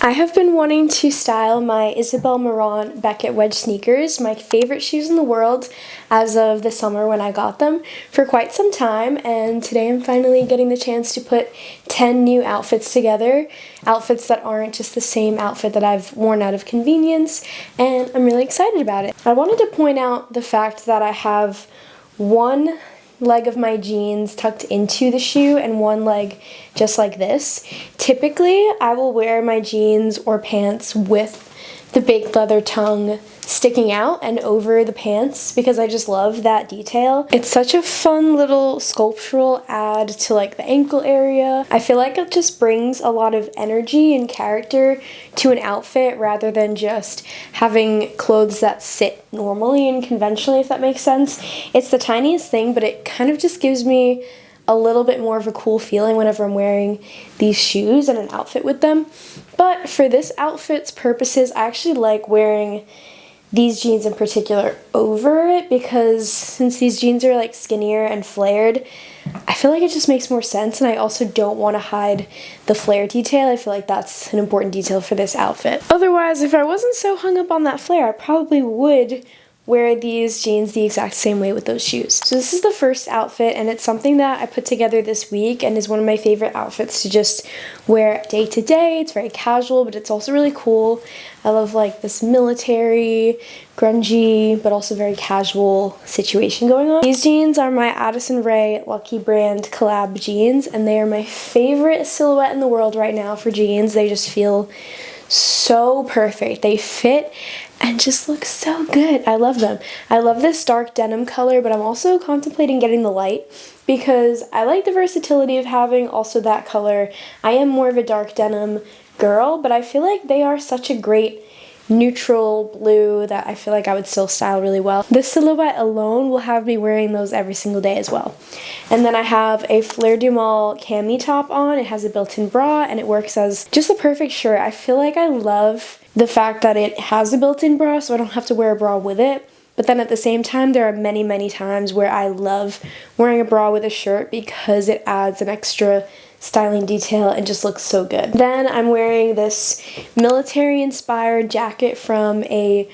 I have been wanting to style my Isabel Marant Beckett wedge sneakers, my favorite shoes in the world as of the summer when I got them, for quite some time, and today I'm finally getting the chance to put 10 new outfits together, outfits that aren't just the same outfit that I've worn out of convenience, and I'm really excited about it. I wanted to point out the fact that I have one leg of my jeans tucked into the shoe and one leg just like this. Typically, I will wear my jeans or pants with the baked leather tongue sticking out and over the pants because I just love that detail. It's such a fun little sculptural add to like the ankle area. I feel like it just brings a lot of energy and character to an outfit rather than just having clothes that sit normally and conventionally, if that makes sense. It's the tiniest thing, but it kind of just gives me a little bit more of a cool feeling whenever I'm wearing these shoes and an outfit with them. But for this outfit's purposes, I actually like wearing these jeans in particular over it because since these jeans are like skinnier and flared, I feel like it just makes more sense, and I also don't want to hide the flare detail. I feel like that's an important detail for this outfit. Otherwise, if I wasn't so hung up on that flare, I probably would wear these jeans the exact same way with those shoes. So this is the first outfit, and it's something that I put together this week and is one of my favorite outfits to just wear day to day. It's very casual, but it's also really cool. I love like this military, grungy, but also very casual situation going on. These jeans are my Addison Rae Lucky Brand collab jeans, and they are my favorite silhouette in the world right now for jeans. They just feel so perfect. They fit and just look so good. I love them. I love this dark denim color, but I'm also contemplating getting the light because I like the versatility of having also that color. I am more of a dark denim girl, but I feel like they are such a great neutral blue that I feel like I would still style really well. This silhouette alone will have me wearing those every single day as well. And then I have a Fleur du Mal cami top on. It has a built-in bra and it works as just the perfect shirt. I feel like I love the fact that it has a built-in bra so I don't have to wear a bra with it. But then at the same time, there are many, many times where I love wearing a bra with a shirt because it adds an extra styling detail and just looks so good. Then I'm wearing this military-inspired jacket from a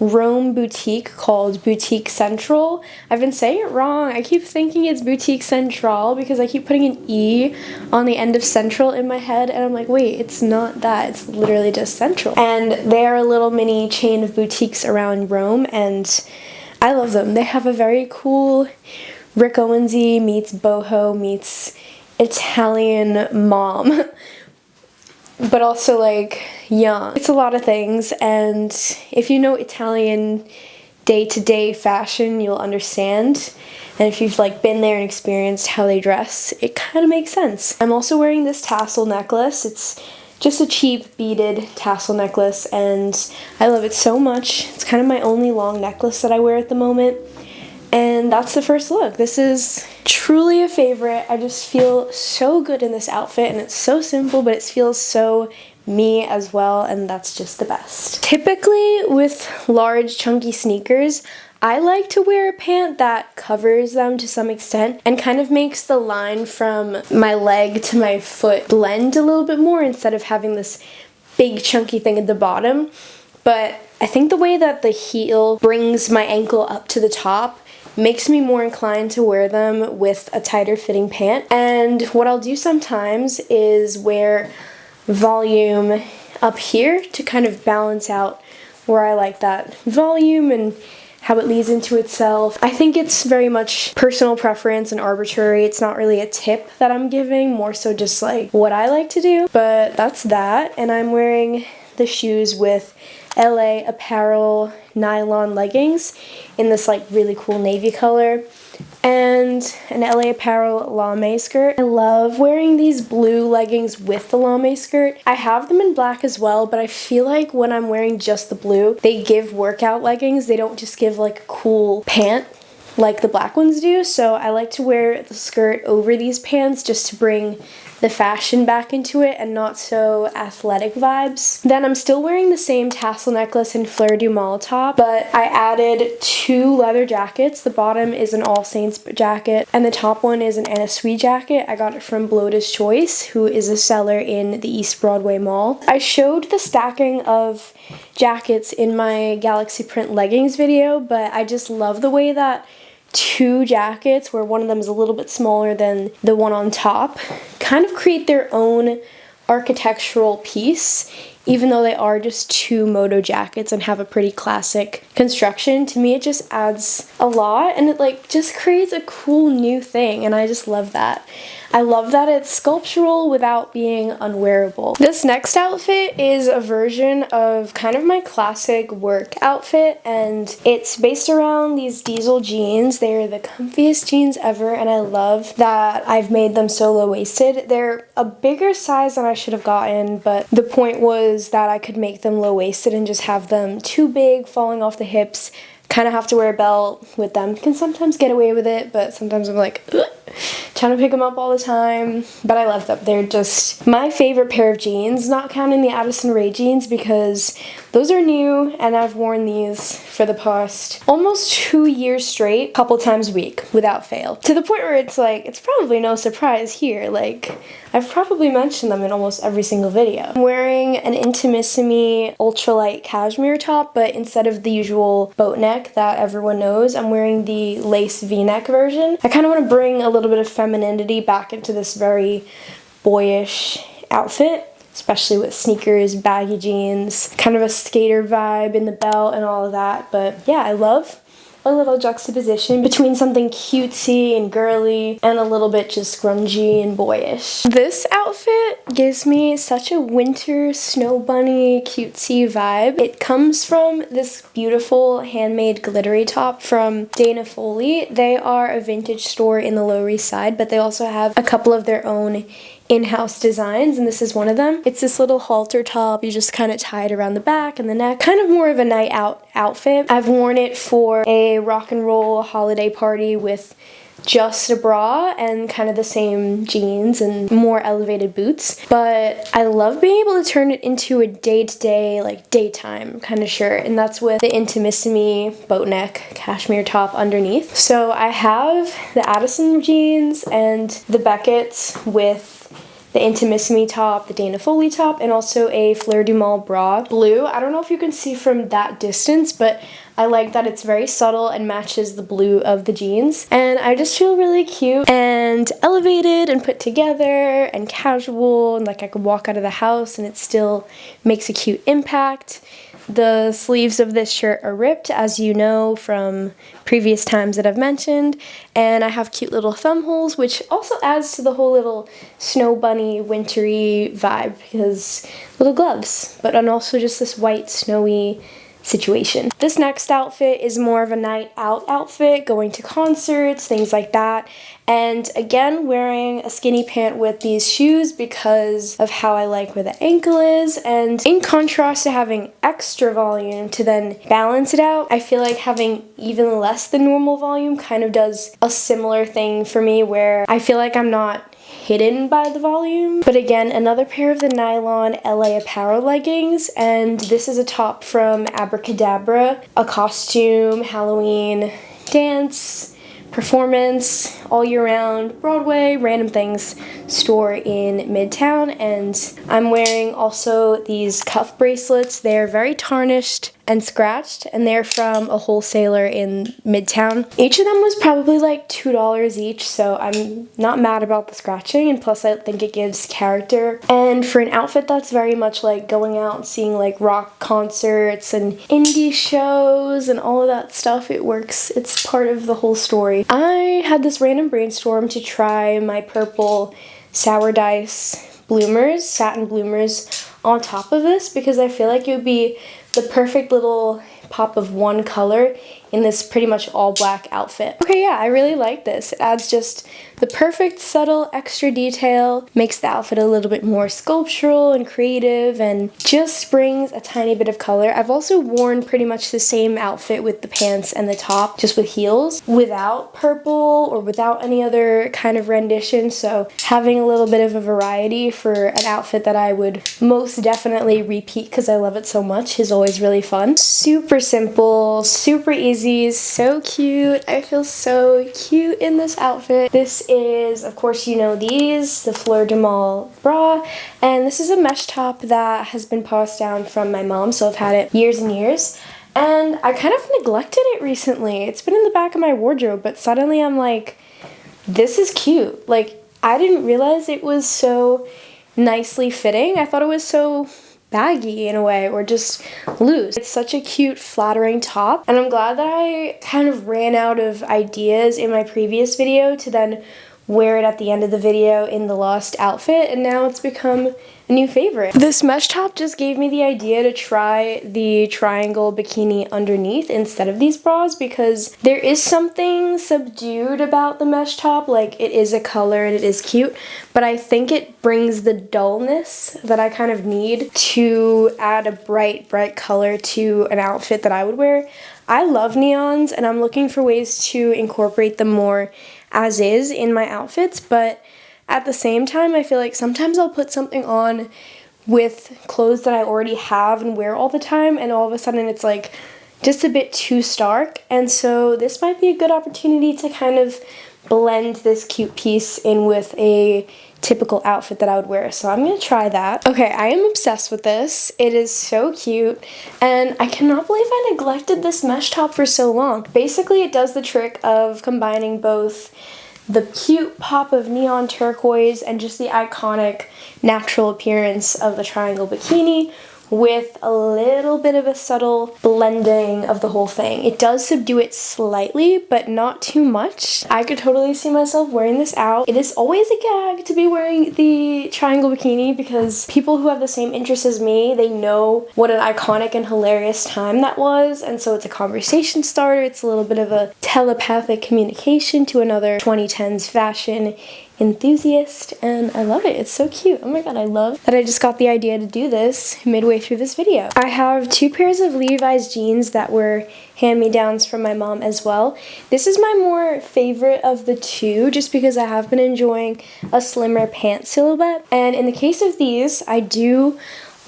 Rome boutique called Boutique Central. I've been saying it wrong. I keep thinking it's Boutique Central because I keep putting an E on the end of Central in my head, and I'm like, wait, it's not that. It's literally just Central. And they are a little mini chain of boutiques around Rome, and I love them. They have a very cool Rick Owensy meets boho meets Italian mom, but also like young. It's a lot of things, and if you know Italian day-to-day fashion, you'll understand. And if you've like been there and experienced how they dress, it kind of makes sense. I'm also wearing this tassel necklace. It's just a cheap beaded tassel necklace, and I love it so much. It's kind of my only long necklace that I wear at the moment. And that's the first look. This is truly a favorite. I just feel so good in this outfit, and it's so simple, but it feels so me as well, and that's just the best. Typically with large chunky sneakers, I like to wear a pant that covers them to some extent and kind of makes the line from my leg to my foot blend a little bit more instead of having this big chunky thing at the bottom. But I think the way that the heel brings my ankle up to the top makes me more inclined to wear them with a tighter fitting pant. And what I'll do sometimes is wear volume up here to kind of balance out where I like that volume and how it leads into itself. I think it's very much personal preference and arbitrary. It's not really a tip that I'm giving, more so just like what I like to do. But that's that, and I'm wearing the shoes with LA Apparel nylon leggings in this like really cool navy color and an LA Apparel lame skirt. I love wearing these blue leggings with the lame skirt. I have them in black as well, but I feel like when I'm wearing just the blue, they give workout leggings. They don't just give like a cool pant like the black ones do. So I like to wear the skirt over these pants just to bring the fashion back into it and not so athletic vibes. Then I'm still wearing the same tassel necklace and fleur du mal top, but I added 2 leather jackets. The bottom is an All Saints jacket and the top one is an Anna Sui jacket. I got it from Bloda's Choice, who is a seller in the East Broadway Mall. I showed the stacking of jackets in my Galaxy Print leggings video, but I just love the way that 2 jackets, where one of them is a little bit smaller than the one on top, kind of create their own architectural piece, even though they are just 2 moto jackets and have a pretty classic construction. To me, it just adds a lot, and it like just creates a cool new thing, and I just love that. I love that it's sculptural without being unwearable. This next outfit is a version of kind of my classic work outfit, and it's based around these diesel jeans. They're the comfiest jeans ever, and I love that I've made them so low-waisted. They're a bigger size than I should have gotten, but the point was that I could make them low-waisted and just have them too big, falling off the hips. Kind of have to wear a belt with them. Can sometimes get away with it, but sometimes I'm like, ugh, trying to pick them up all the time. But I love them. They're just my favorite pair of jeans, not counting the Addison Rae jeans, because those are new and I've worn these for the past almost 2 years straight, a couple times a week without fail. To the point where it's like, it's probably no surprise here. Like, I've probably mentioned them in almost every single video. I'm wearing an Intimissimi ultralight cashmere top, but instead of the usual boat neck that everyone knows, I'm wearing the lace v-neck version. I kind of want to bring a little bit of femininity back into this very boyish outfit, especially with sneakers, baggy jeans, kind of a skater vibe in the belt and all of that. But yeah, I love a little juxtaposition between something cutesy and girly and a little bit just grungy and boyish. This outfit gives me such a winter snow bunny cutesy vibe. It comes from this beautiful handmade glittery top from Dana Foley. They are a vintage store in the Lower East Side, but they also have a couple of their own in-house designs, and this is one of them. It's this little halter top. You just kind of tie it around the back and the neck. Kind of more of a night out outfit. I've worn it for a rock and roll holiday party with just a bra and kind of the same jeans and more elevated boots, but I love being able to turn it into a day-to-day, like daytime kind of shirt, and that's with the Intimissimi boat neck cashmere top underneath. So I have the Addison jeans and the Beckett's with the Intimissimi top, the Dana Foley top, and also a Fleur du Mal bra. Blue, I don't know if you can see from that distance, but I like that it's very subtle and matches the blue of the jeans. And I just feel really cute and elevated and put together and casual, and like I could walk out of the house and it still makes a cute impact. The sleeves of this shirt are ripped, as you know from previous times that I've mentioned, and I have cute little thumb holes, which also adds to the whole little snow bunny wintry vibe, because little gloves, but and also just this white snowy situation. This next outfit is more of a night out outfit, going to concerts, things like that. And again, wearing a skinny pant with these shoes because of how I like where the ankle is. And in contrast to having extra volume to then balance it out, I feel like having even less than normal volume kind of does a similar thing for me, where I feel like I'm not hidden by the volume. But again, another pair of the nylon LA Apparel leggings, and this is a top from Abracadabra, a costume, Halloween, dance, performance, all year round, Broadway, random things store in Midtown. And I'm wearing also these cuff bracelets. They're very tarnished and scratched, and they're from a wholesaler in Midtown. Each of them was probably like $2 each, so I'm not mad about the scratching, and plus I think it gives character. And for an outfit that's very much like going out and seeing like rock concerts and indie shows and all of that stuff, it works. It's part of the whole story. I had this random brainstorm to try my purple Sour Dice bloomers, satin bloomers, on top of this, because I feel like it would be the perfect little pop of one color in this pretty much all black outfit. Okay, yeah, I really like this. It adds just The perfect subtle extra detail makes the outfit a little bit more sculptural and creative and just brings a tiny bit of color. I've also worn pretty much the same outfit with the pants and the top, just with heels, without purple or without any other kind of rendition, so having a little bit of a variety for an outfit that I would most definitely repeat because I love it so much is always really fun. Super simple, super easy, so cute. I feel so cute in this outfit. This is, of course, you know these, the Fleur de Mal bra, and this is a mesh top that has been passed down from my mom, so I've had it years and years. And I kind of neglected it recently. It's been in the back of my wardrobe, but suddenly I'm like, this is cute. Like, I didn't realize it was so nicely fitting. I thought it was so baggy in a way, or just loose. It's such a cute, flattering top, and I'm glad that I kind of ran out of ideas in my previous video to then wear it at the end of the video in the lost outfit, and now it's become a new favorite. This mesh top just gave me the idea to try the triangle bikini underneath instead of these bras, because there is something subdued about the mesh top. Like, it is a color and it is cute, but I think it brings the dullness that I kind of need to add a bright color to an outfit that I would wear. I love neons, and I'm looking for ways to incorporate them more as is in my outfits, but at the same time, I feel like sometimes I'll put something on with clothes that I already have and wear all the time, and all of a sudden it's like just a bit too stark, and so this might be a good opportunity to kind of blend this cute piece in with a typical outfit that I would wear. So I'm gonna try that. Okay, I am obsessed with this. It is so cute, and I cannot believe I neglected this mesh top for so long. Basically, it does the trick of combining both the cute pop of neon turquoise and just the iconic natural appearance of the triangle bikini with a little bit of a subtle blending of the whole thing. It does subdue it slightly, but not too much. I could totally see myself wearing this out. It is always a gag to be wearing the triangle bikini because people who have the same interests as me, they know what an iconic and hilarious time that was, and so it's a conversation starter. It's a little bit of a telepathic communication to another 2010s fashion enthusiast, and I love it. It's so cute. Oh my god, I love that I just got the idea to do this midway through this video. I have two pairs of Levi's jeans that were hand-me-downs from my mom as well. This is my more favorite of the two just because I have been enjoying a slimmer pant silhouette, and in the case of these, I do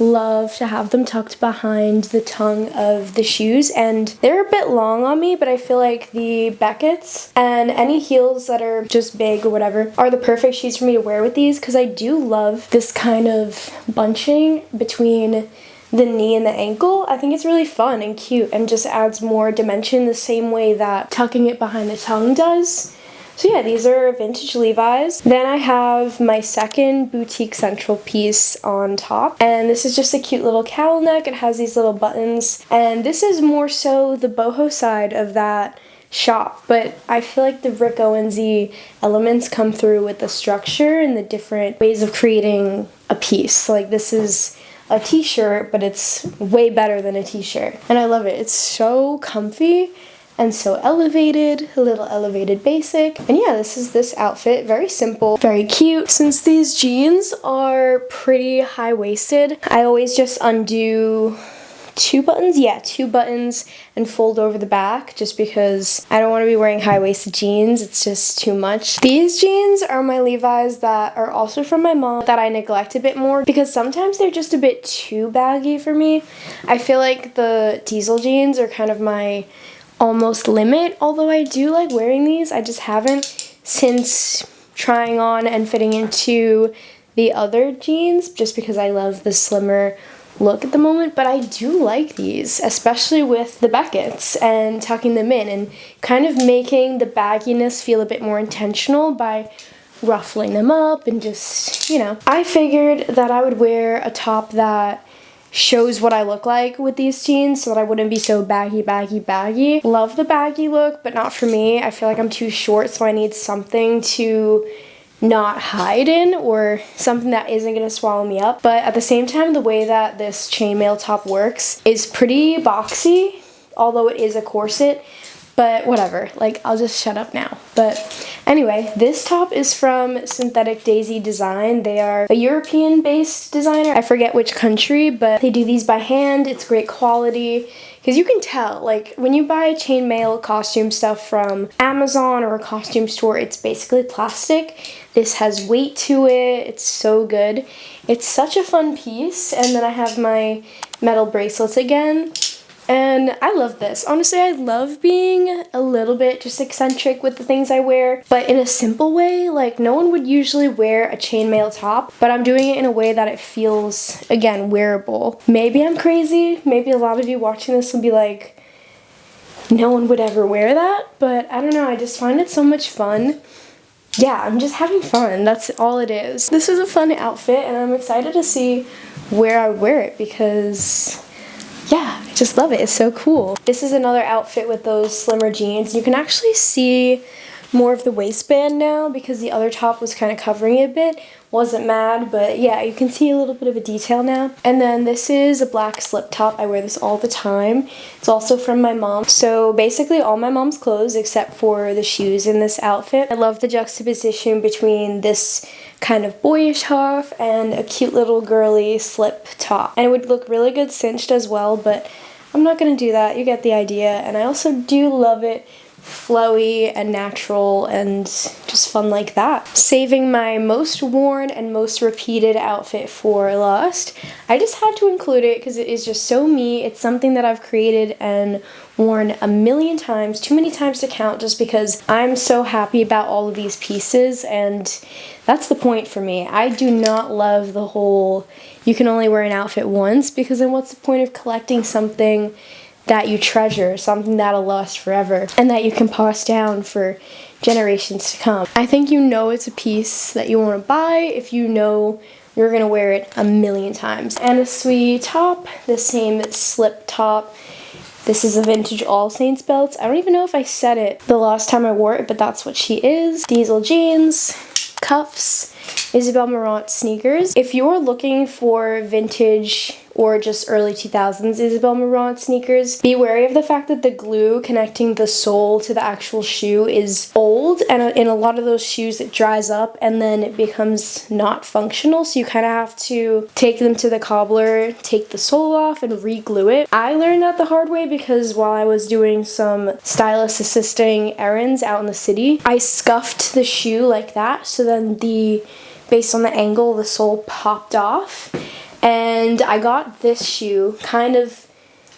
love to have them tucked behind the tongue of the shoes, and they're a bit long on me, but I feel like the Beckett's and any heels that are just big or whatever are the perfect shoes for me to wear with these, because I do love this kind of bunching between the knee and the ankle. I think it's really fun and cute and just adds more dimension the same way that tucking it behind the tongue does. So yeah, these are vintage Levi's. Then I have my second boutique central piece on top, and this is just a cute little cowl neck. It has these little buttons, and this is more so the boho side of that shop, but I feel like the Rick Owens-y elements come through with the structure and the different ways of creating a piece. Like, this is a t-shirt, but it's way better than a t-shirt, and I love it. It's so comfy and so elevated, a little elevated basic. And yeah, this is this outfit. Very simple, very cute. Since these jeans are pretty high-waisted, I always just undo two buttons, and fold over the back just because I don't want to be wearing high-waisted jeans. It's just too much. These jeans are my Levi's that are also from my mom that I neglect a bit more because sometimes they're just a bit too baggy for me. I feel like the diesel jeans are kind of my almost limit, although I do like wearing these. I just haven't since trying on and fitting into the other jeans just because I love the slimmer look at the moment, but I do like these, especially with the Beckett's and tucking them in and kind of making the bagginess feel a bit more intentional by ruffling them up and just, you know. I figured that I would wear a top that shows what I look like with these jeans so that I wouldn't be so baggy. Love the baggy look, but not for me. I feel like I'm too short, so I need something to not hide in or something that isn't going to swallow me up. But at the same time, the way that this chainmail top works is pretty boxy, although it is a corset. But whatever, like, I'll just shut up now. But anyway, this top is from Synthetic Daisy Design. They are a European-based designer. I forget which country, but they do these by hand. It's great quality. Because you can tell, like, when you buy chainmail costume stuff from Amazon or a costume store, it's basically plastic. This has weight to it. It's so good. It's such a fun piece. And then I have my metal bracelets again. And I love this. Honestly, I love being a little bit just eccentric with the things I wear, but in a simple way. Like, no one would usually wear a chainmail top, but I'm doing it in a way that it feels, again, wearable. Maybe I'm crazy. Maybe a lot of you watching this will be like, no one would ever wear that, but I don't know. I just find it so much fun. Yeah, I'm just having fun. That's all it is. This is a fun outfit, and I'm excited to see where I wear it because, yeah, I just love it. It's so cool. This is another outfit with those slimmer jeans. You can actually see more of the waistband now because the other top was kind of covering it a bit. Wasn't mad, but yeah, you can see a little bit of a detail now. And then this is a black slip top. I wear this all the time. It's also from my mom. So basically all my mom's clothes except for the shoes in this outfit. I love the juxtaposition between this kind of boyish top and a cute little girly slip top. And it would look really good cinched as well, but I'm not gonna do that. You get the idea. And I also do love it flowy and natural and just fun like that. Saving my most worn and most repeated outfit for last. I just had to include it because it is just so me. It's something that I've created and worn a million times, too many times to count, just because I'm so happy about all of these pieces, and that's the point for me. I do not love the whole you can only wear an outfit once, because then what's the point of collecting something that you treasure, something that'll last forever and that you can pass down for generations to come. I think you know it's a piece that you want to buy if you know you're gonna wear it a million times. And a sweet top, the same slip top. This is a vintage All Saints belt. I don't even know if I said it the last time I wore it, but that's what she is. Diesel jeans, cuffs, Isabel Marant sneakers. If you're looking for vintage or just early 2000s Isabel Marant sneakers, be wary of the fact that the glue connecting the sole to the actual shoe is old, and in a lot of those shoes it dries up and then it becomes not functional, so you kind of have to take them to the cobbler, take the sole off, and re-glue it. I learned that the hard way because while I was doing some stylist assisting errands out in the city, I scuffed the shoe like that, so then based on the angle, the sole popped off. And I got this shoe kind of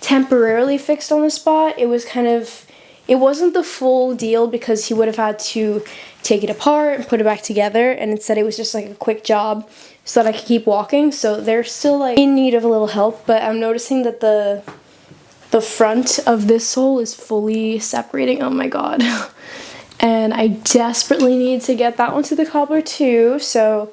temporarily fixed on the spot. It wasn't the full deal because he would have had to take it apart and put it back together, and instead it was just like a quick job so that I could keep walking. So they're still like in need of a little help, but I'm noticing that the front of this sole is fully separating. Oh my god. And I desperately need to get that one to the cobbler too. So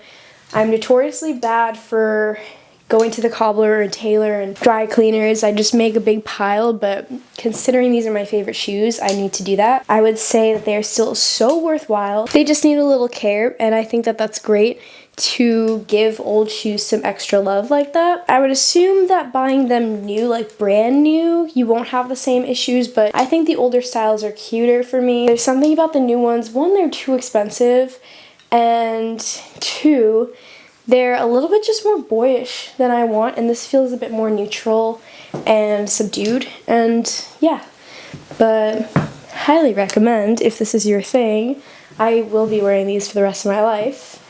I'm notoriously bad for going to the cobbler or tailor and dry cleaners. I just make a big pile, but considering these are my favorite shoes, I need to do that. I would say that they are still so worthwhile. They just need a little care, and I think that that's great to give old shoes some extra love like that. I would assume that buying them new, like brand new, you won't have the same issues, but I think the older styles are cuter for me. There's something about the new ones. One, they're too expensive, and two, they're a little bit just more boyish than I want, and this feels a bit more neutral and subdued, and yeah. But highly recommend if this is your thing. I will be wearing these for the rest of my life.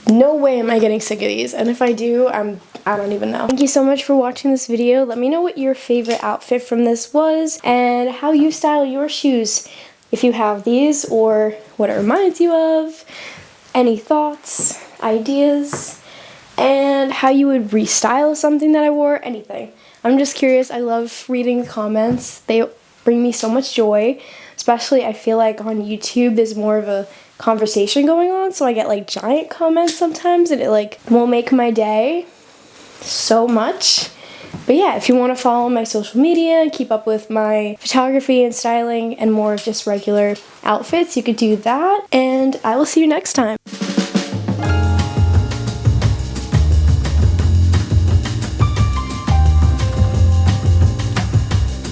No way am I getting sick of these, and if I do, I don't even know. Thank you so much for watching this video. Let me know what your favorite outfit from this was and how you style your shoes if you have these, or what it reminds you of, any thoughts, ideas, and how you would restyle something that I wore, anything. I'm just curious. I love reading the comments. They bring me so much joy, especially I feel like on YouTube there's more of a conversation going on, so I get like giant comments sometimes, and it like will make my day so much. But yeah, if you want to follow my social media and keep up with my photography and styling and more of just regular outfits, you could do that, and I will see you next time.